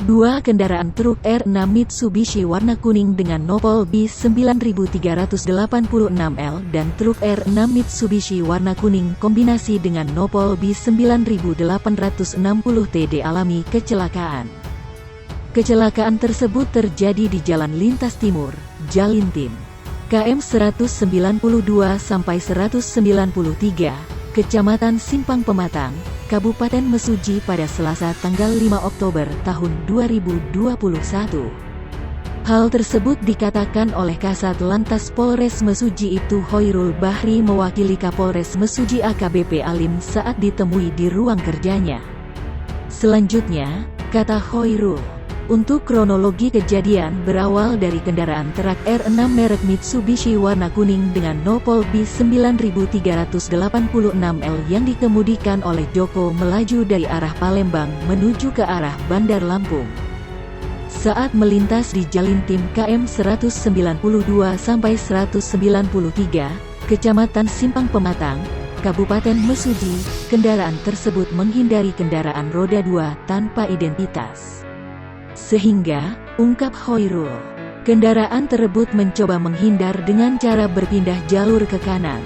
Dua kendaraan truk R6 Mitsubishi warna kuning dengan nopol B9386L dan truk R6 Mitsubishi warna kuning kombinasi dengan nopol B9860T dialami kecelakaan. Kecelakaan tersebut terjadi di Jalan Lintas Timur, Jalintim, KM 192-193, Kecamatan Simpang Pematang, Kabupaten Mesuji pada Selasa tanggal 5 Oktober tahun 2021. Hal tersebut dikatakan oleh Kasat Lantas Polres Mesuji itu Hoirul Bahri mewakili Kapolres Mesuji AKBP Alim saat ditemui di ruang kerjanya. Selanjutnya, kata Hoirul, untuk kronologi kejadian berawal dari kendaraan truk R6 merek Mitsubishi warna kuning dengan nopol B9386L yang dikemudikan oleh Joko melaju dari arah Palembang menuju ke arah Bandar Lampung. Saat melintas di Jalintim KM 192-193, Kecamatan Simpang Pematang, Kabupaten Mesuji, kendaraan tersebut menghindari kendaraan roda 2 tanpa identitas. Sehingga, ungkap Hoirul, kendaraan tersebut mencoba menghindar dengan cara berpindah jalur ke kanan.